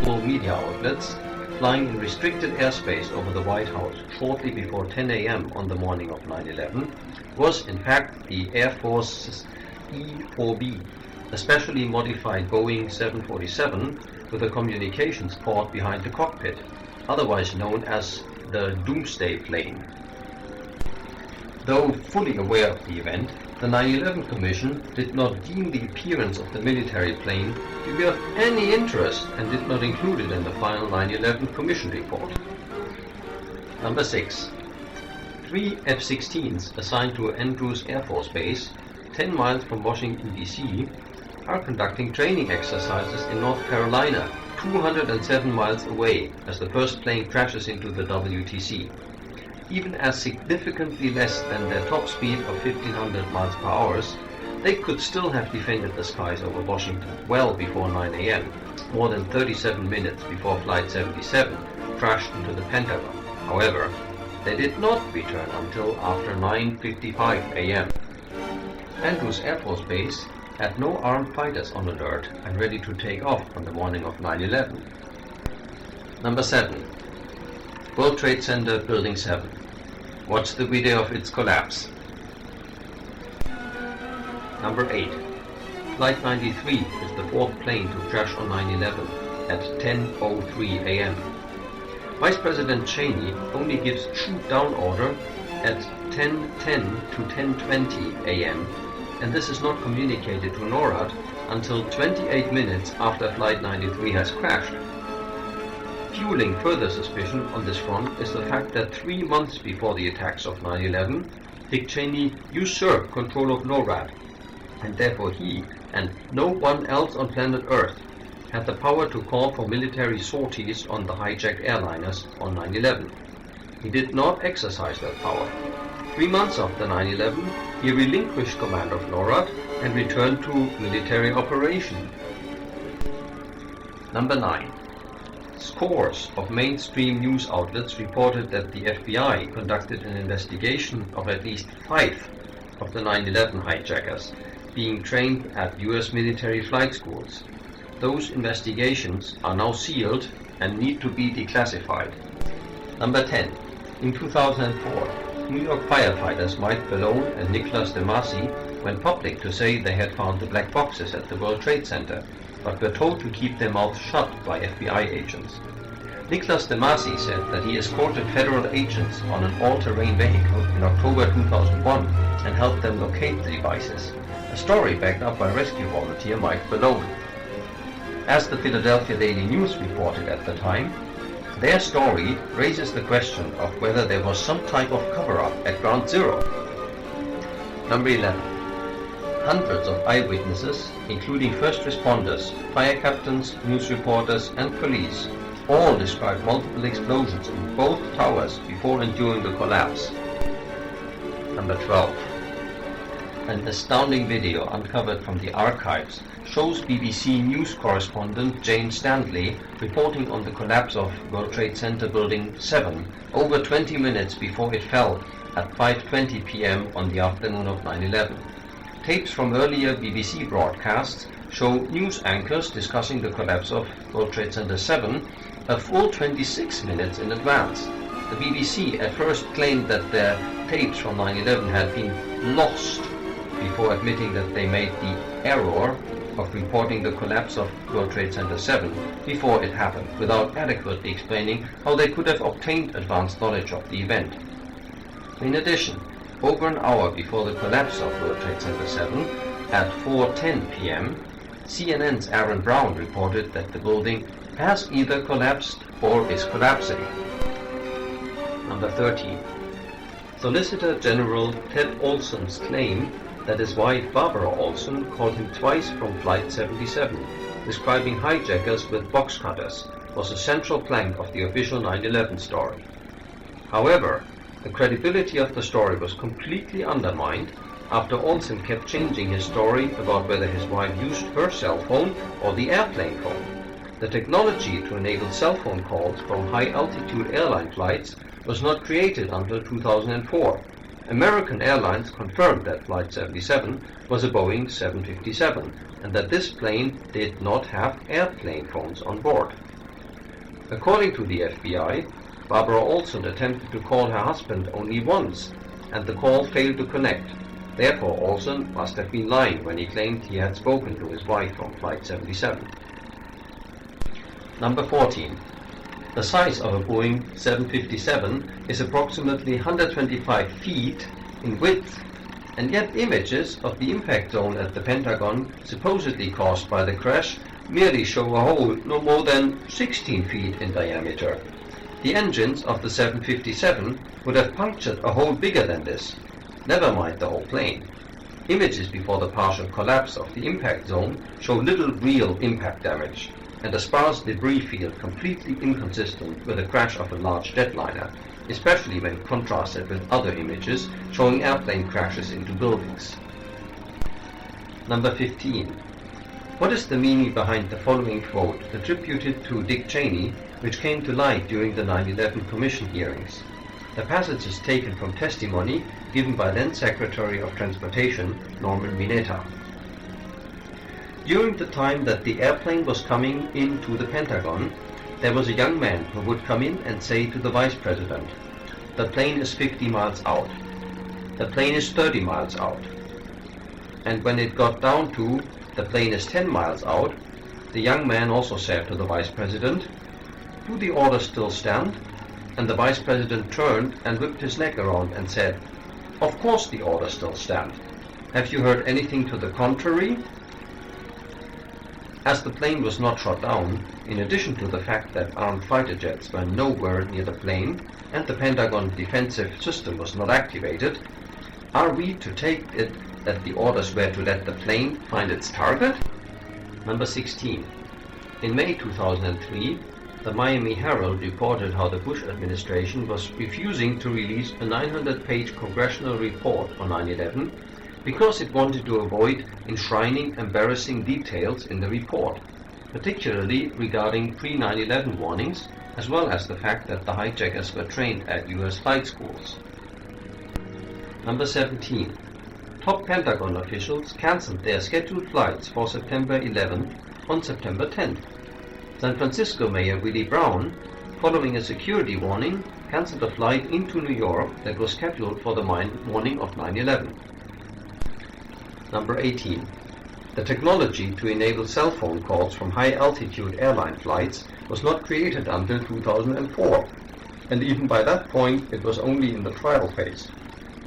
multiple media outlets, flying in restricted airspace over the White House shortly before 10 a.m. on the morning of 9/11 was in fact the Air Force's E-4B, a specially modified Boeing 747 with a communications port behind the cockpit, otherwise known as the Doomsday Plane. Though fully aware of the event, the 9/11 Commission did not deem the appearance of the military plane to be of any interest and did not include it in the final 9/11 Commission report. Number 6. 3 F-16s assigned to Andrews Air Force Base, 10 miles from Washington, D.C., are conducting training exercises in North Carolina, 207 miles away, as the first plane crashes into the WTC. Even at significantly less than their top speed of 1500 miles per hour, they could still have defended the skies over Washington well before 9 a.m., more than 37 minutes before Flight 77 crashed into the Pentagon. However, they did not return until after 9:55 a.m. Andrews Air Force Base had no armed fighters on alert and ready to take off on the morning of 9/11. Number 7. World Trade Center Building 7. Watch the video of its collapse. Number 8. Flight 93 is the fourth plane to crash on 9/11 at 10:03 a.m. Vice President Cheney only gives shoot-down order at 10:10 to 10:20 a.m., and this is not communicated to NORAD until 28 minutes after Flight 93 has crashed. Fueling further suspicion on this front is the fact that 3 months before the attacks of 9/11, Dick Cheney usurped control of NORAD, and therefore he, and no one else on planet Earth, had the power to call for military sorties on the hijacked airliners on 9/11. He did not exercise that power. 3 months after 9/11, he relinquished command of NORAD and returned to military operation. Number 9. Scores of mainstream news outlets reported that the FBI conducted an investigation of at least 5 of the 9/11 hijackers being trained at US military flight schools. Those investigations are now sealed and need to be declassified. Number 10. In 2004, New York firefighters Mike Malone and Nicholas DeMasi went public to say they had found the black boxes at the World Trade Center, but were told to keep their mouths shut by FBI agents. Nicholas DeMasi said that he escorted federal agents on an all-terrain vehicle in October 2001 and helped them locate the devices, a story backed up by rescue volunteer Mike Malone. As the Philadelphia Daily News reported at the time, their story raises the question of whether there was some type of cover-up at Ground Zero. Number 11. Hundreds of eyewitnesses, including first responders, fire captains, news reporters, and police, all described multiple explosions in both towers before and during the collapse. Number 12. An astounding video uncovered from the archives shows BBC News correspondent Jane Stanley reporting on the collapse of World Trade Center Building 7 over 20 minutes before it fell at 5:20 p.m. on the afternoon of 9/11. Tapes from earlier BBC broadcasts show news anchors discussing the collapse of World Trade Center 7 a full 26 minutes in advance. The BBC at first claimed that their tapes from 9/11 had been lost before admitting that they made the error of reporting the collapse of World Trade Center 7 before it happened, without adequately explaining how they could have obtained advanced knowledge of the event. In addition, over an hour before the collapse of World Trade Center 7, at 4:10 p.m., CNN's Aaron Brown reported that the building has either collapsed or is collapsing. Number 13. Solicitor General Ted Olson's claim that his wife Barbara Olson called him twice from Flight 77, describing hijackers with box cutters, was a central plank of the official 9/11 story. However, the credibility of the story was completely undermined after Olson kept changing his story about whether his wife used her cell phone or the airplane phone. The technology to enable cell phone calls from high-altitude airline flights was not created until 2004. American Airlines confirmed that Flight 77 was a Boeing 757 and that this plane did not have airplane phones on board. According to the FBI, Barbara Olson attempted to call her husband only once, and the call failed to connect. Therefore, Olson must have been lying when he claimed he had spoken to his wife from Flight 77. Number 14. The size of a Boeing 757 is approximately 125 feet in width, and yet images of the impact zone at the Pentagon, supposedly caused by the crash, merely show a hole no more than 16 feet in diameter. The engines of the 757 would have punctured a hole bigger than this, never mind the whole plane. Images before the partial collapse of the impact zone show little real impact damage, and a sparse debris field completely inconsistent with the crash of a large jetliner, especially when contrasted with other images showing airplane crashes into buildings. Number 15. What is the meaning behind the following quote attributed to Dick Cheney, which came to light during the 9/11 Commission hearings? The passage is taken from testimony given by then Secretary of Transportation Norman Mineta. During the time that the airplane was coming into the Pentagon, there was a young man who would come in and say to the Vice President, "The plane is 50 miles out. The plane is 30 miles out." And when it got down to, "The plane is 10 miles out," the young man also said to the Vice President, "Do the orders still stand?" And the Vice President turned and whipped his neck around and said, "Of course the orders still stand. Have you heard anything to the contrary?" As the plane was not shot down, in addition to the fact that armed fighter jets were nowhere near the plane and the Pentagon defensive system was not activated, are we to take it that the orders were to let the plane find its target? Number 16. In May 2003, the Miami Herald reported how the Bush administration was refusing to release a 900-page congressional report on 9/11 because it wanted to avoid enshrining embarrassing details in the report, particularly regarding pre-9/11 warnings, as well as the fact that the hijackers were trained at U.S. flight schools. Number 17. Top Pentagon officials cancelled their scheduled flights for September 11th on September 10th. San Francisco Mayor Willie Brown, following a security warning, cancelled a flight into New York that was scheduled for the morning of 9/11. Number 18. The technology to enable cell phone calls from high-altitude airline flights was not created until 2004, and even by that point it was only in the trial phase.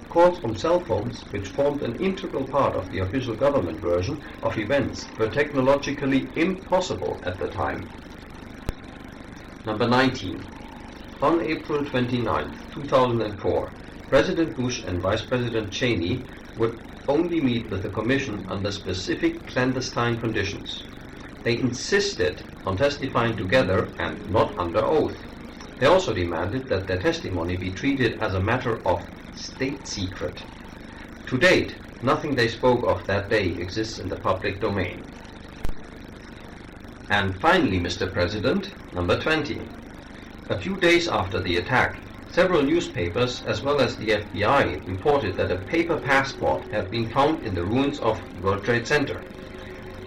Calls from cell phones, which formed an integral part of the official government version of events, were technologically impossible at the time. Number 19. On April 29, 2004, President Bush and Vice President Cheney would only meet with the Commission under specific clandestine conditions. They insisted on testifying together and not under oath. They also demanded that their testimony be treated as a matter of state secret. To date, nothing they spoke of that day exists in the public domain. And finally, Mr. President, number 20. A few days after the attack, several newspapers as well as the FBI reported that a paper passport had been found in the ruins of World Trade Center.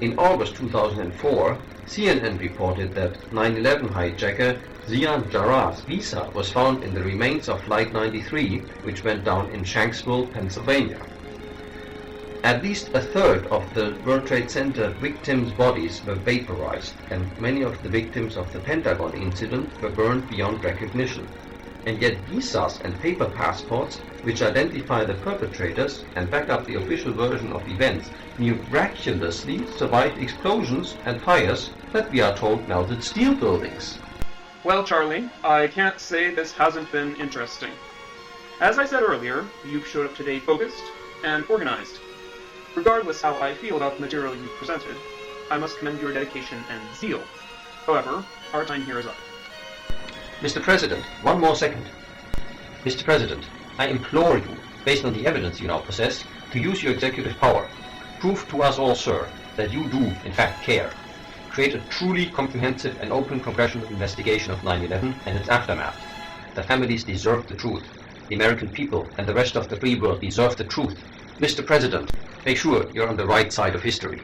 In August 2004, CNN reported that 9/11 hijacker Zion Jarrah's visa was found in the remains of Flight 93, which went down in Shanksville, Pennsylvania. At least a third of the World Trade Center victims' bodies were vaporized, and many of the victims of the Pentagon incident were burned beyond recognition. And yet visas and paper passports, which identify the perpetrators and back up the official version of events, miraculously survived explosions and fires that we are told melted steel buildings. Well, Charlie, I can't say this hasn't been interesting. As I said earlier, you showed up today focused and organized. Regardless how I feel about the material you presented, I must commend your dedication and zeal. However, our time here is up. Mr. President, one more second. Mr. President, I implore you, based on the evidence you now possess, to use your executive power. Prove to us all, sir, that you do, in fact, care. Create a truly comprehensive and open congressional investigation of 9/11 and its aftermath. The families deserve the truth. The American people and the rest of the free world deserve the truth. Mr. President, make sure you're on the right side of history.